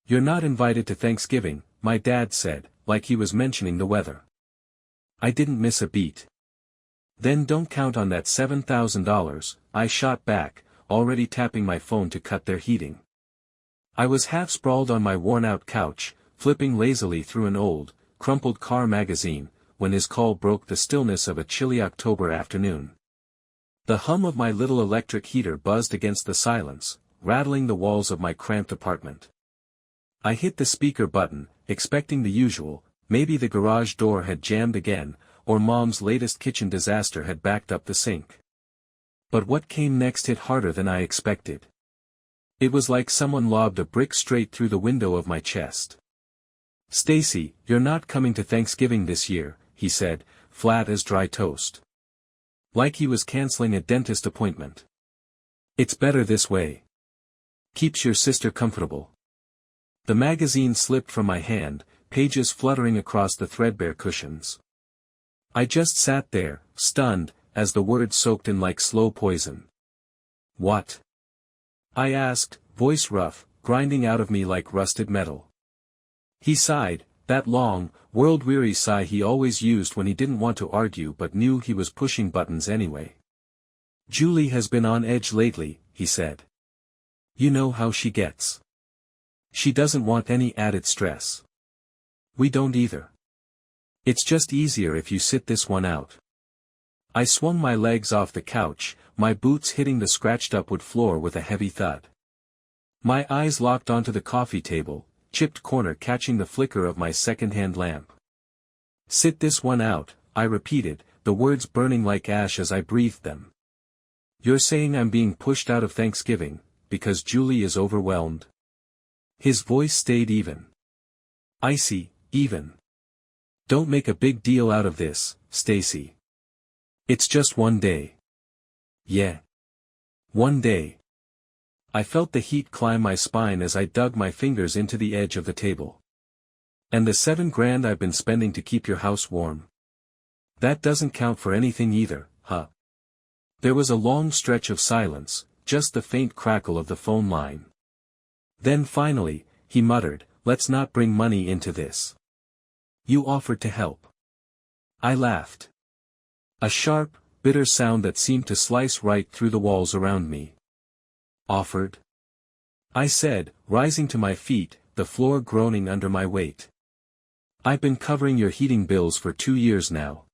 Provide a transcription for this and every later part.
"You're not invited to Thanksgiving," my dad said, like he was mentioning the weather. I didn't miss a beat. "Then don't count on that $7,000, I shot back, already tapping my phone to cut their heating. I was half sprawled on my worn-out couch, flipping lazily through an old, crumpled car magazine, when his call broke the stillness of a chilly October afternoon. The hum of my little electric heater buzzed against the silence, rattling the walls of my cramped apartment. I hit the speaker button, expecting the usual, maybe the garage door had jammed again, or Mom's latest kitchen disaster had backed up the sink. But what came next hit harder than I expected. It was like someone lobbed a brick straight through the window of my chest. "Stacy, you're not coming to Thanksgiving this year," he said, flat as dry toast. Like he was canceling a dentist appointment. "It's better this way. Keeps your sister comfortable." The magazine slipped from my hand, pages fluttering across the threadbare cushions. I just sat there, stunned, as the words soaked in like slow poison. "What?" I asked, voice rough, grinding out of me like rusted metal. He sighed, that long, world-weary sigh he always used when he didn't want to argue but knew he was pushing buttons anyway. "Julie has been on edge lately," he said. "You know how she gets. She doesn't want any added stress. We don't either. It's just easier if you sit this one out." I swung my legs off the couch, my boots hitting the scratched-up wood floor with a heavy thud. My eyes locked onto the coffee table, chipped corner catching the flicker of my second-hand lamp. "Sit this one out," I repeated, the words burning like ash as I breathed them. "You're saying I'm being pushed out of Thanksgiving, because Julie is overwhelmed?" His voice stayed even. Icy, even. "Don't make a big deal out of this, Stacy. It's just one day." "Yeah. One day." I felt the heat climb my spine as I dug my fingers into the edge of the table. "And the $7,000 I've been spending to keep your house warm? That doesn't count for anything either, huh?" There was a long stretch of silence, just the faint crackle of the phone line. Then finally, he muttered, "Let's not bring money into this. You offered to help." I laughed. A sharp, bitter sound that seemed to slice right through the walls around me. "Offered?" I said, rising to my feet, the floor groaning under my weight. "I've been covering your heating bills for 2 years now.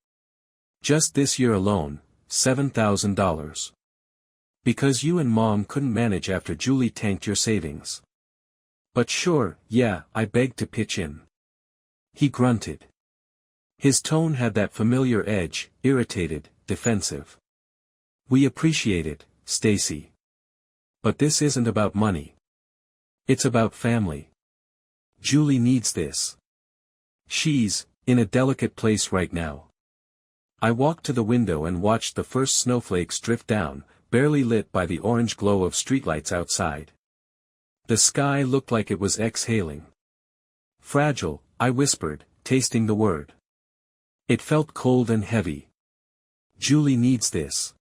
Just this year alone, $7,000. Because you and Mom couldn't manage after Julie tanked your savings." "But sure, yeah," I begged to pitch in. He grunted. His tone had that familiar edge, irritated, defensive. "We appreciate it, Stacy. But this isn't about money. It's about family. Julie needs this. She's in a delicate place right now." I walked to the window and watched the first snowflakes drift down, barely lit by the orange glow of streetlights outside. The sky looked like it was exhaling. "Fragile," I whispered, tasting the word. It felt cold and heavy. "Julie needs this.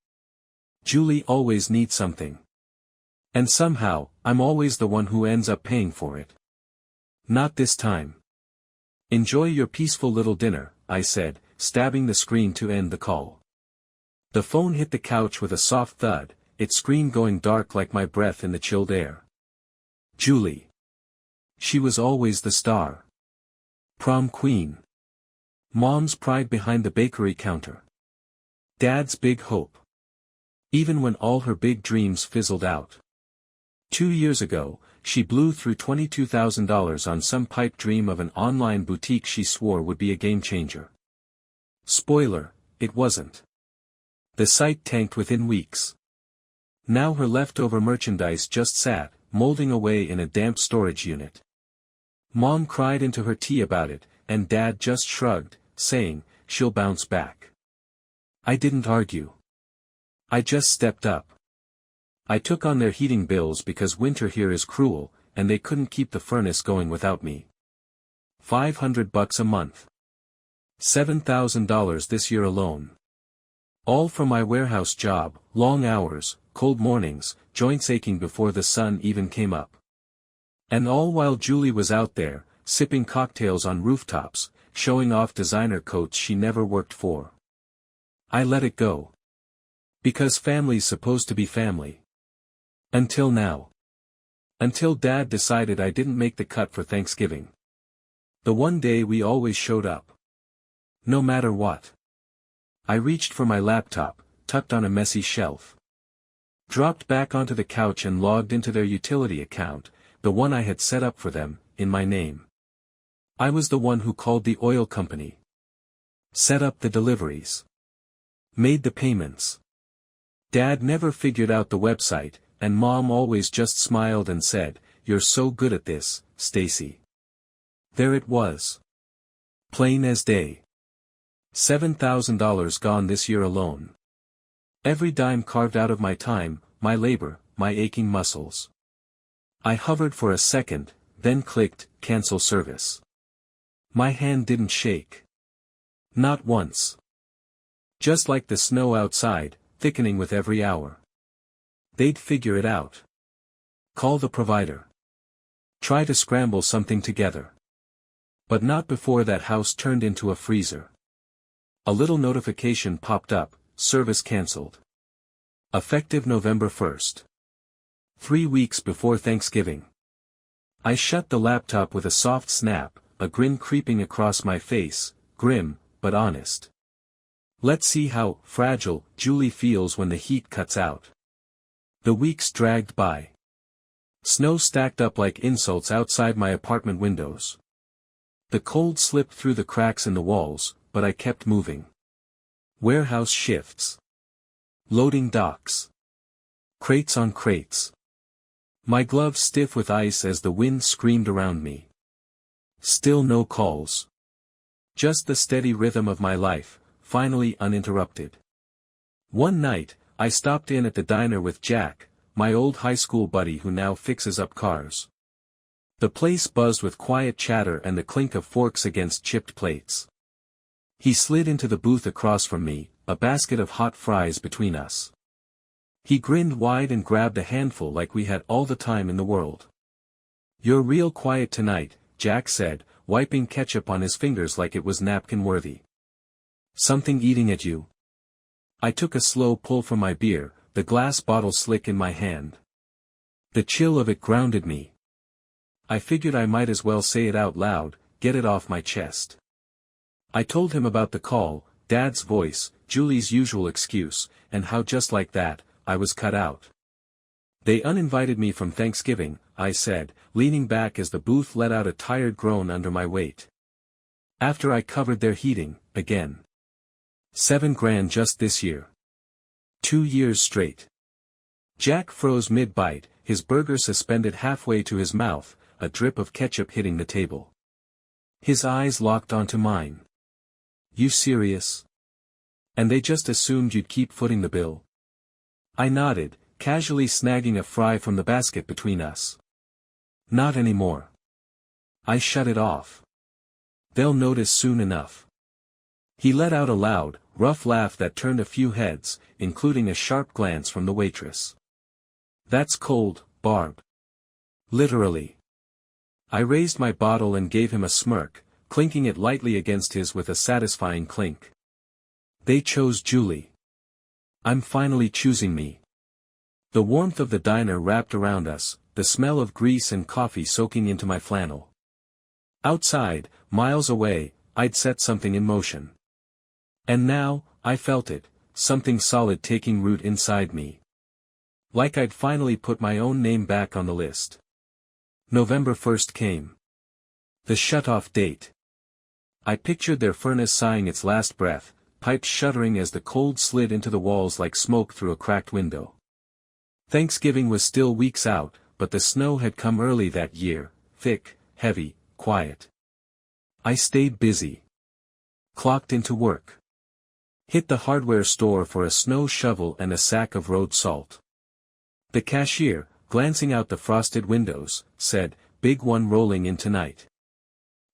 Julie always needs something. And somehow, I'm always the one who ends up paying for it. Not this time." "Enjoy your peaceful little dinner," I said, stabbing the screen to end the call. The phone hit the couch with a soft thud, its screen going dark like my breath in the chilled air. Julie. She was always the star. Prom queen. Mom's pride behind the bakery counter. Dad's big hope. Even when all her big dreams fizzled out. 2 years ago, she blew through $22,000 on some pipe dream of an online boutique she swore would be a game-changer. Spoiler, it wasn't. The site tanked within weeks. Now her leftover merchandise just sat, molding away in a damp storage unit. Mom cried into her tea about it, and Dad just shrugged, saying, "She'll bounce back." I didn't argue. I just stepped up. I took on their heating bills because winter here is cruel, and they couldn't keep the furnace going without me. $500 a month. $7,000 this year alone. All from my warehouse job, long hours, cold mornings, joints aching before the sun even came up. And all while Julie was out there, sipping cocktails on rooftops, showing off designer coats she never worked for. I let it go. Because family's supposed to be family. Until now. Until Dad decided I didn't make the cut for Thanksgiving. The one day we always showed up. No matter what. I reached for my laptop, tucked on a messy shelf. Dropped back onto the couch and logged into their utility account, the one I had set up for them, in my name. I was the one who called the oil company. Set up the deliveries. Made the payments. Dad never figured out the website, and Mom always just smiled and said, "You're so good at this, Stacy." There it was. Plain as day. $7,000 gone this year alone. Every dime carved out of my time, my labor, my aching muscles. I hovered for a second, then clicked, cancel service. My hand didn't shake. Not once. Just like the snow outside, thickening with every hour. They'd figure it out. Call the provider. Try to scramble something together. But not before that house turned into a freezer. A little notification popped up, service cancelled. Effective November 1st. 3 weeks before Thanksgiving. I shut the laptop with a soft snap, a grin creeping across my face, grim, but honest. Let's see how fragile Julie feels when the heat cuts out. The weeks dragged by. Snow stacked up like insults outside my apartment windows. The cold slipped through the cracks in the walls, but I kept moving. Warehouse shifts. Loading docks. Crates on crates. My gloves stiff with ice as the wind screamed around me. Still no calls. Just the steady rhythm of my life, finally uninterrupted. One night, I stopped in at the diner with Jack, my old high school buddy who now fixes up cars. The place buzzed with quiet chatter and the clink of forks against chipped plates. He slid into the booth across from me, a basket of hot fries between us. He grinned wide and grabbed a handful like we had all the time in the world. "You're real quiet tonight," Jack said, wiping ketchup on his fingers like it was napkin-worthy. "Something eating at you?" I took a slow pull from my beer, the glass bottle slick in my hand. The chill of it grounded me. I figured I might as well say it out loud, get it off my chest. I told him about the call, Dad's voice, Julie's usual excuse, and how just like that, I was cut out. "They uninvited me from Thanksgiving," I said, leaning back as the booth let out a tired groan under my weight. "After I covered their heating, again. $7,000 just this year. 2 years straight." Jack froze mid-bite, his burger suspended halfway to his mouth, a drip of ketchup hitting the table. His eyes locked onto mine. "You serious? And they just assumed you'd keep footing the bill?" I nodded, casually snagging a fry from the basket between us. "Not anymore. I shut it off. They'll notice soon enough." He let out a loud, rough laugh that turned a few heads, including a sharp glance from the waitress. "That's cold, Barb. Literally." I raised my bottle and gave him a smirk, clinking it lightly against his with a satisfying clink. "They chose Julie. I'm finally choosing me." The warmth of the diner wrapped around us, the smell of grease and coffee soaking into my flannel. Outside, miles away, I'd set something in motion. And now, I felt it, something solid taking root inside me. Like I'd finally put my own name back on the list. November 1st came. The shut-off date. I pictured their furnace sighing its last breath, pipes shuddering as the cold slid into the walls like smoke through a cracked window. Thanksgiving was still weeks out, but the snow had come early that year, thick, heavy, quiet. I stayed busy. Clocked into work. Hit the hardware store for a snow shovel and a sack of road salt. The cashier, glancing out the frosted windows, said, "Big one rolling in tonight."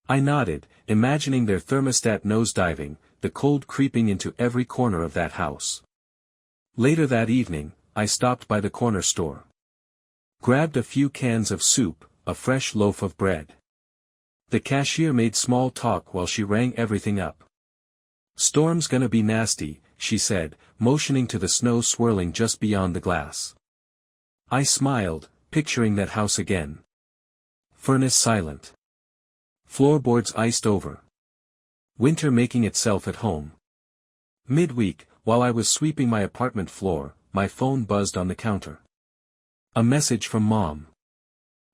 I nodded, imagining their thermostat nosediving, the cold creeping into every corner of that house. Later that evening, I stopped by the corner store. Grabbed a few cans of soup, a fresh loaf of bread. The cashier made small talk while she rang everything up. "Storm's gonna be nasty," she said, motioning to the snow swirling just beyond the glass. I smiled, picturing that house again. Furnace silent. Floorboards iced over. Winter making itself at home. Midweek, while I was sweeping my apartment floor, my phone buzzed on the counter. A message from Mom.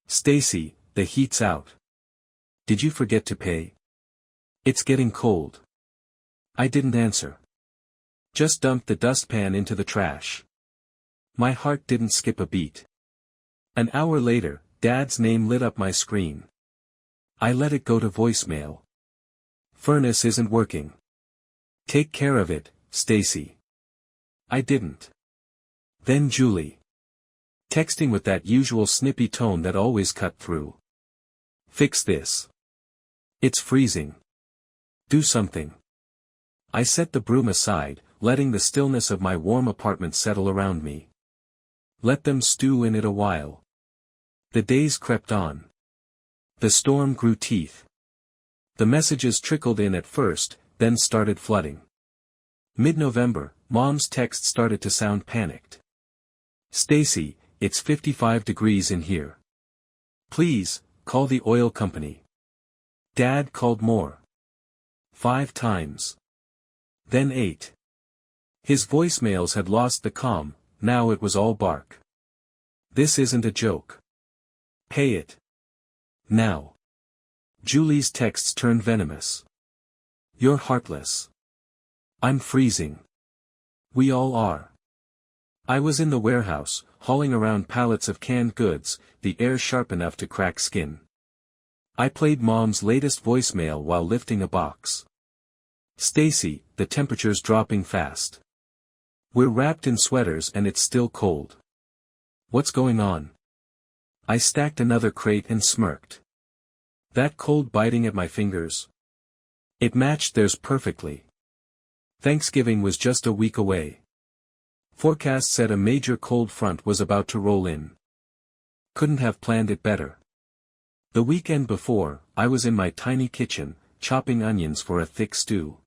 "Stacy, the heat's out. Did you forget to pay? It's getting cold." I didn't answer. Just dumped the dustpan into the trash. My heart didn't skip a beat. An hour later, Dad's name lit up my screen. I let it go to voicemail. "Furnace isn't working. Take care of it, Stacy." I didn't. Then Julie. Texting with that usual snippy tone that always cut through. "Fix this. It's freezing. Do something." I set the broom aside, letting the stillness of my warm apartment settle around me. Let them stew in it a while. The days crept on. The storm grew teeth. The messages trickled in at first, then started flooding. Mid-November, Mom's text started to sound panicked. "Stacy, it's 55 degrees in here. Please, call the oil company." Dad called more. 5 times. Then 8. His voicemails had lost the calm, now it was all bark. "This isn't a joke. Pay it. Now." Julie's texts turned venomous. "You're heartless. I'm freezing. We all are." I was in the warehouse, hauling around pallets of canned goods, the air sharp enough to crack skin. I played Mom's latest voicemail while lifting a box. "Stacy, the temperature's dropping fast. We're wrapped in sweaters and it's still cold. What's going on?" I stacked another crate and smirked. That cold biting at my fingers? It matched theirs perfectly. Thanksgiving was just a week away. Forecast said a major cold front was about to roll in. Couldn't have planned it better. The weekend before, I was in my tiny kitchen, chopping onions for a thick stew.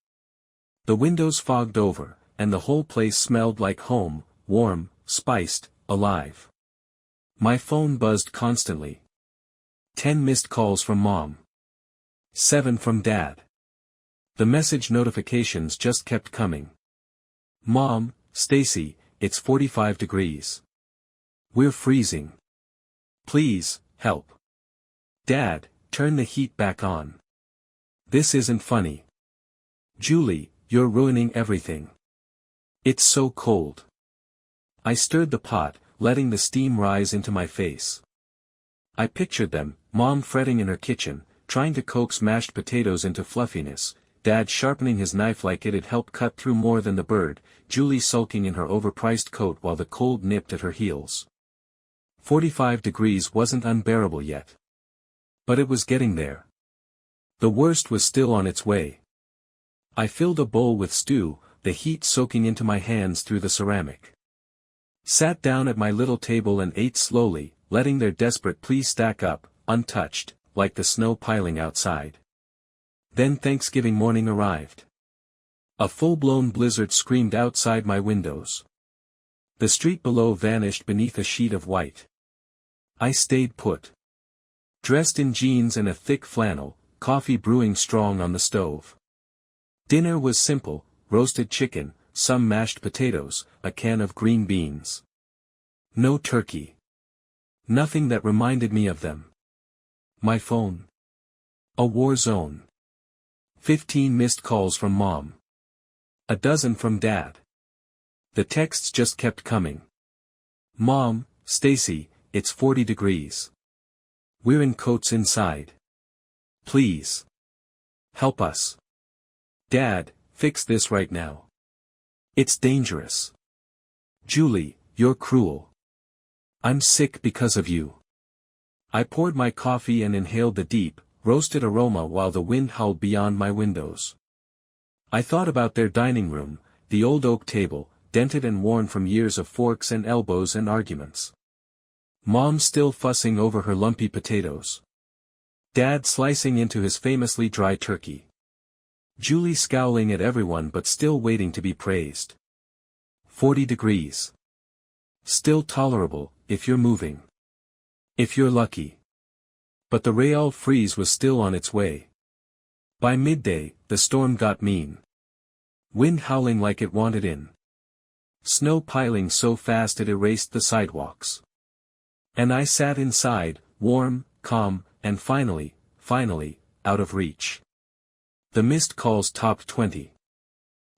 The windows fogged over, and the whole place smelled like home, warm, spiced, alive. My phone buzzed constantly. 10 missed calls from Mom. 7 from Dad. The message notifications just kept coming. "Mom, Stacy, it's 45 degrees. We're freezing. Please, help. Dad, turn the heat back on. This isn't funny. Julie, you're ruining everything. It's so cold." I stirred the pot, letting the steam rise into my face. I pictured them, Mom fretting in her kitchen, trying to coax mashed potatoes into fluffiness, Dad sharpening his knife like it'd help cut through more than the bird, Julie sulking in her overpriced coat while the cold nipped at her heels. 45 degrees wasn't unbearable yet. But it was getting there. The worst was still on its way. I filled a bowl with stew, the heat soaking into my hands through the ceramic. Sat down at my little table and ate slowly, letting their desperate pleas stack up, untouched, like the snow piling outside. Then Thanksgiving morning arrived. A full-blown blizzard screamed outside my windows. The street below vanished beneath a sheet of white. I stayed put. Dressed in jeans and a thick flannel, coffee brewing strong on the stove. Dinner was simple, roasted chicken, some mashed potatoes, a can of green beans. No turkey. Nothing that reminded me of them. My phone. A war zone. 15 missed calls from Mom. A dozen from Dad. The texts just kept coming. "Mom, Stacy, it's 40 degrees. We're in coats inside. Please. Help us. Dad, fix this right now. It's dangerous. Julie, you're cruel. I'm sick because of you." I poured my coffee and inhaled the deep, roasted aroma while the wind howled beyond my windows. I thought about their dining room, the old oak table, dented and worn from years of forks and elbows and arguments. Mom still fussing over her lumpy potatoes. Dad slicing into his famously dry turkey. Julie scowling at everyone but still waiting to be praised. 40 degrees. Still tolerable, if you're moving. If you're lucky. But the real freeze was still on its way. By midday, the storm got mean. Wind howling like it wanted in. Snow piling so fast it erased the sidewalks. And I sat inside, warm, calm, and finally, out of reach. The missed calls topped 20.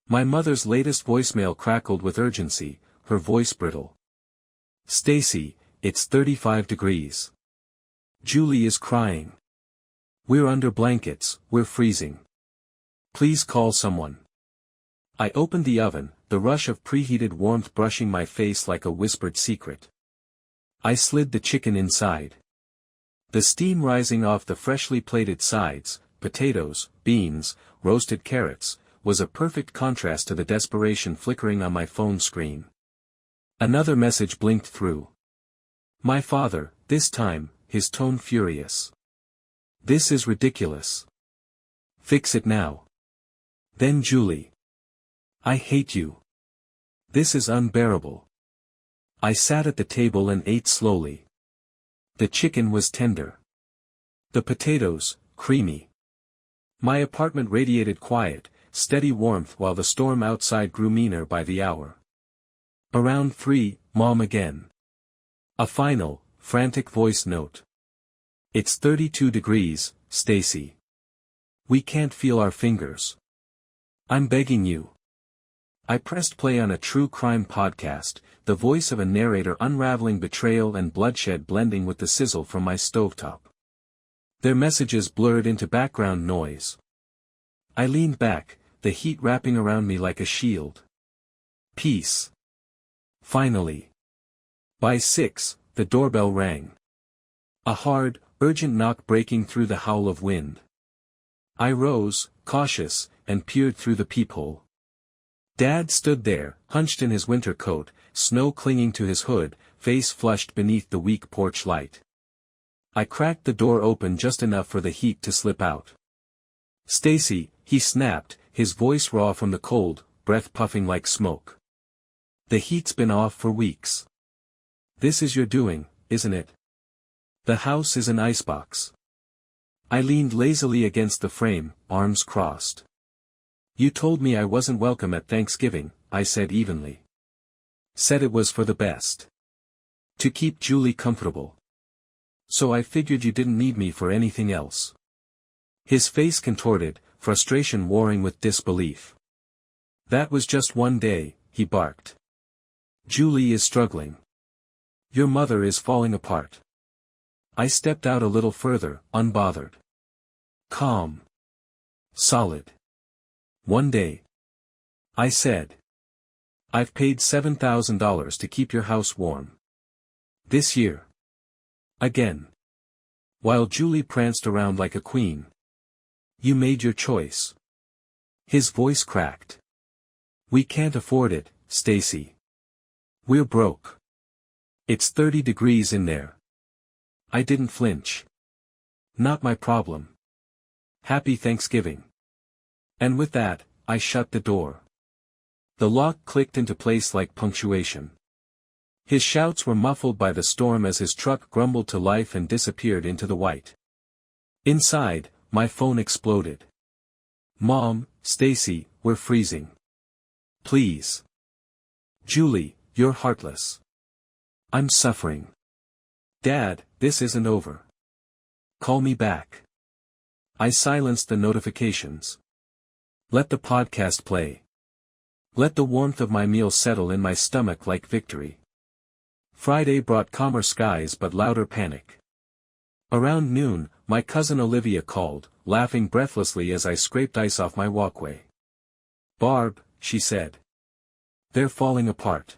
My mother's latest voicemail crackled with urgency, her voice brittle. Stacy, it's 35 degrees. Julie is crying. We're under blankets, we're freezing. Please call someone. I opened the oven, the rush of preheated warmth brushing my face like a whispered secret. I slid the chicken inside. The steam rising off the freshly plated sides, potatoes, beans, roasted carrots, was a perfect contrast to the desperation flickering on my phone screen. Another message blinked through. My father, this time, his tone furious. This is ridiculous. Fix it now. Then Julie. I hate you. This is unbearable. I sat at the table and ate slowly. The chicken was tender. The potatoes, creamy. My apartment radiated quiet, steady warmth while the storm outside grew meaner by the hour. Around 3, Mom again. A final, frantic voice note. It's 32 degrees, Stacy. We can't feel our fingers. I'm begging you. I pressed play on a true crime podcast, the voice of a narrator unraveling betrayal and bloodshed blending with the sizzle from my stovetop. Their messages blurred into background noise. I leaned back, the heat wrapping around me like a shield. Peace. Finally. By 6, the doorbell rang. A hard, urgent knock breaking through the howl of wind. I rose, cautious, and peered through the peephole. Dad stood there, hunched in his winter coat, snow clinging to his hood, face flushed beneath the weak porch light. I cracked the door open just enough for the heat to slip out. Stacy, he snapped, his voice raw from the cold, breath puffing like smoke. The heat's been off for weeks. This is your doing, isn't it? The house is an icebox. I leaned lazily against the frame, arms crossed. You told me I wasn't welcome at Thanksgiving, I said evenly. Said it was for the best. To keep Julie comfortable. So I figured you didn't need me for anything else. His face contorted, frustration warring with disbelief. That was just one day, he barked. Julie is struggling. Your mother is falling apart. I stepped out a little further, unbothered. Calm. Solid. One day. I said. I've paid $7,000 to keep your house warm. This year. Again. While Julie pranced around like a queen. You made your choice. His voice cracked. We can't afford it, Stacy. We're broke. It's 30 degrees in there. I didn't flinch. Not my problem. Happy Thanksgiving. And with that, I shut the door. The lock clicked into place like punctuation. His shouts were muffled by the storm as his truck grumbled to life and disappeared into the white. Inside, my phone exploded. Mom, Stacy, we're freezing. Please. Julie, you're heartless. I'm suffering. Dad, this isn't over. Call me back. I silenced the notifications. Let the podcast play. Let the warmth of my meal settle in my stomach like victory. Friday brought calmer skies but louder panic. Around noon, my cousin Olivia called, laughing breathlessly as I scraped ice off my walkway. Barb, she said. They're falling apart.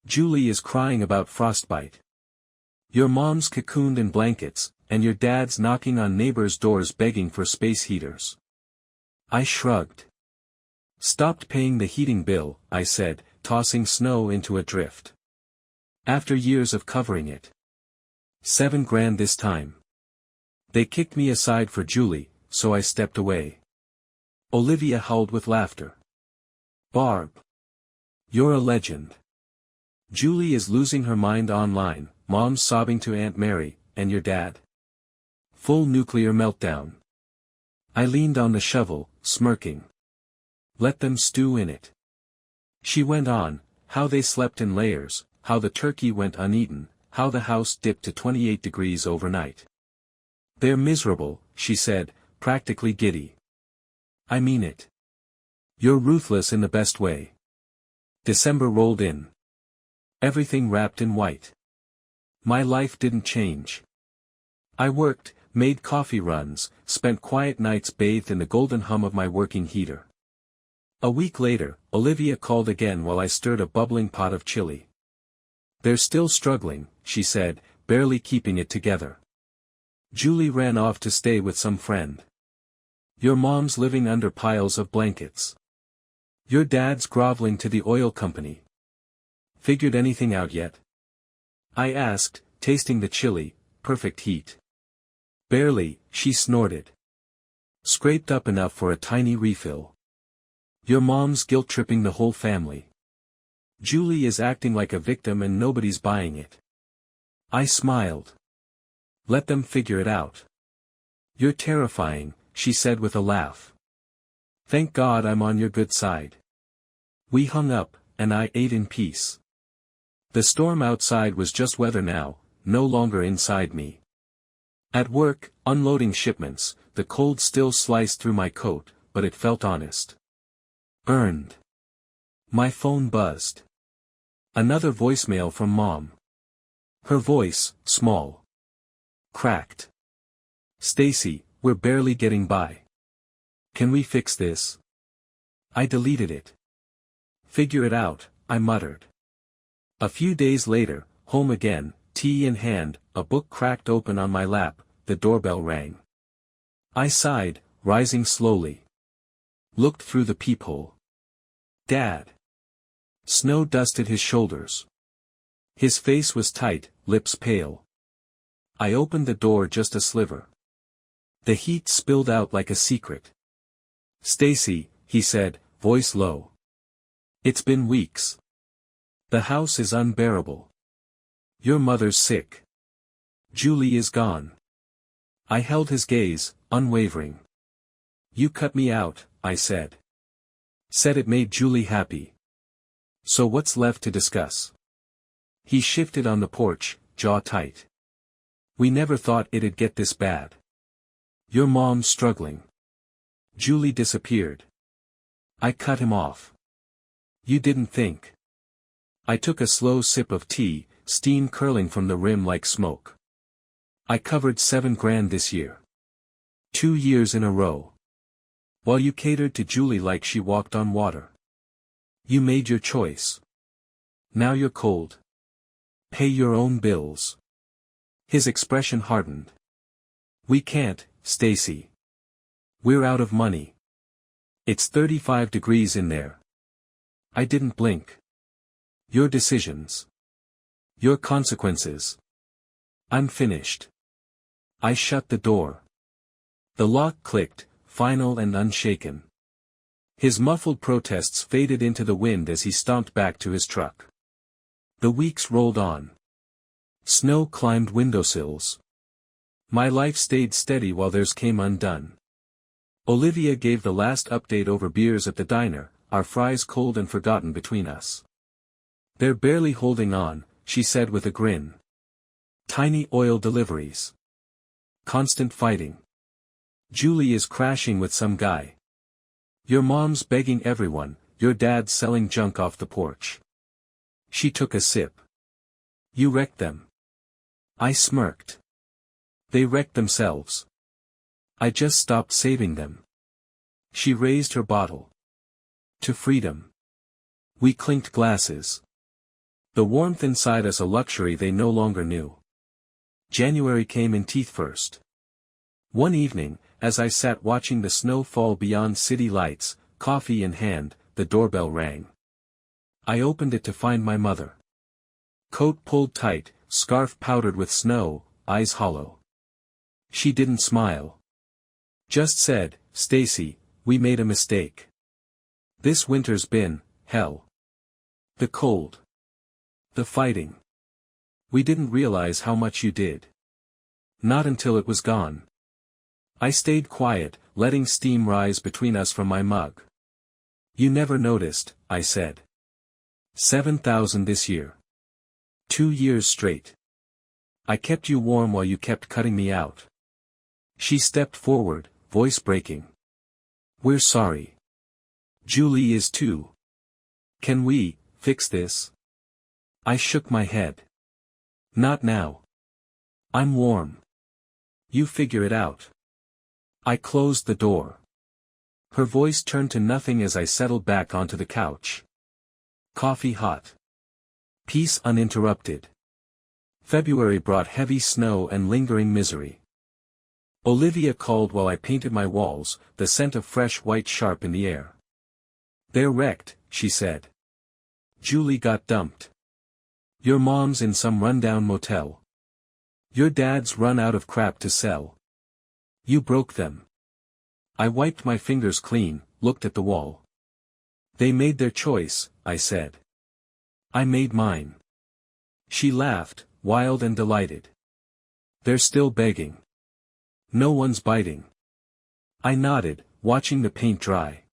Julie is crying about frostbite. Your mom's cocooned in blankets, and your dad's knocking on neighbors' doors begging for space heaters. I shrugged. Stopped paying the heating bill, I said, tossing snow into a drift. After years of covering it. 7 grand this time. They kicked me aside for Julie, so I stepped away. Olivia howled with laughter. Barb. You're a legend. Julie is losing her mind online, Mom's sobbing to Aunt Mary, and your dad? Full nuclear meltdown. I leaned on the shovel, smirking. Let them stew in it. She went on, how they slept in layers, how the turkey went uneaten, how the house dipped to 28 degrees overnight. They're miserable, she said, practically giddy. I mean it. You're ruthless in the best way. December rolled in. Everything wrapped in white. My life didn't change. I worked, made coffee runs, spent quiet nights bathed in the golden hum of my working heater. A week later, Olivia called again while I stirred a bubbling pot of chili. They're still struggling, she said, barely keeping it together. Julie ran off to stay with some friend. Your mom's living under piles of blankets. Your dad's groveling to the oil company. Figured anything out yet? I asked, tasting the chili, perfect heat. Barely, she snorted. Scraped up enough for a tiny refill. Your mom's guilt-tripping the whole family. Julie is acting like a victim and nobody's buying it. I smiled. Let them figure it out. You're terrifying, she said with a laugh. Thank God I'm on your good side. We hung up, and I ate in peace. The storm outside was just weather now, no longer inside me. At work, unloading shipments, the cold still sliced through my coat, but it felt honest. Earned. My phone buzzed. Another voicemail from Mom. Her voice, small. Cracked. Stacy, we're barely getting by. Can we fix this? I deleted it. Figure it out, I muttered. A few days later, home again, tea in hand, a book cracked open on my lap, the doorbell rang. I sighed, rising slowly. Looked through the peephole. Dad. Snow dusted his shoulders. His face was tight, lips pale. I opened the door just a sliver. The heat spilled out like a secret. Stacy, he said, voice low. It's been weeks. The house is unbearable. Your mother's sick. Julie is gone. I held his gaze, unwavering. You cut me out, I said. Said it made Julie happy. So what's left to discuss? He shifted on the porch, jaw tight. We never thought it'd get this bad. Your mom's struggling. Julie disappeared. I cut him off. You didn't think. I took a slow sip of tea, steam curling from the rim like smoke. I covered 7 grand this year. 2 years in a row. While you catered to Julie like she walked on water. You made your choice. Now you're cold. Pay your own bills. His expression hardened. We can't, Stacy. We're out of money. It's 35 degrees in there. I didn't blink. Your decisions. Your consequences. I'm finished. I shut the door. The lock clicked, final and unshaken. His muffled protests faded into the wind as he stomped back to his truck. The weeks rolled on. Snow climbed windowsills. My life stayed steady while theirs came undone. Olivia gave the last update over beers at the diner, our fries cold and forgotten between us. They're barely holding on, she said with a grin. Tiny oil deliveries. Constant fighting. Julie is crashing with some guy. Your mom's begging everyone, your dad's selling junk off the porch. She took a sip. You wrecked them. I smirked. They wrecked themselves. I just stopped saving them. She raised her bottle. To freedom. We clinked glasses. The warmth inside us a luxury they no longer knew. January came in teeth first. One evening, as I sat watching the snow fall beyond city lights, coffee in hand, the doorbell rang. I opened it to find my mother. Coat pulled tight, scarf powdered with snow, eyes hollow. She didn't smile. Just said, "Stacy, we made a mistake. This winter's been, hell. The cold. The fighting. We didn't realize how much you did. Not until it was gone." I stayed quiet, letting steam rise between us from my mug. "You never noticed," I said. 7,000 this year. 2 years straight. I kept you warm while you kept cutting me out." She stepped forward, voice breaking. "We're sorry. Julie is too. Can we fix this?" I shook my head. "Not now. I'm warm. You figure it out." I closed the door. Her voice turned to nothing as I settled back onto the couch. Coffee hot. Peace uninterrupted. February brought heavy snow and lingering misery. Olivia called while I painted my walls, the scent of fresh white sharp in the air. "They're wrecked," she said. "Julie got dumped. Your mom's in some rundown motel. Your dad's run out of crap to sell. You broke them." I wiped my fingers clean, looked at the wall. "They made their choice," I said. "I made mine." She laughed, wild and delighted. "They're still begging. No one's biting." I nodded, watching the paint dry.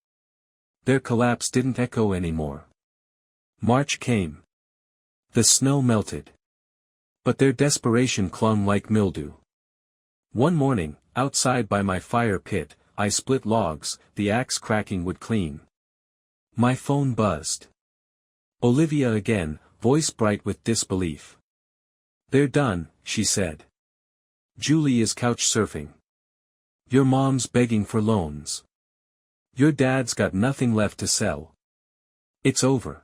Their collapse didn't echo anymore. March came. The snow melted. But their desperation clung like mildew. One morning, outside by my fire pit, I split logs, the axe cracking wood clean. My phone buzzed. Olivia again, voice bright with disbelief. "They're done," she said. "Julie is couch surfing. Your mom's begging for loans. Your dad's got nothing left to sell. It's over."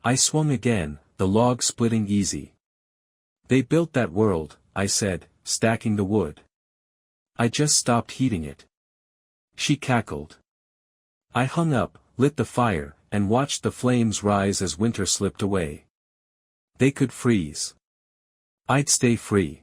I swung again, the log splitting easy. "They built that world," I said, stacking the wood. "I just stopped heating it." She cackled. I hung up, lit the fire, and watched the flames rise as winter slipped away. They could freeze. I'd stay free.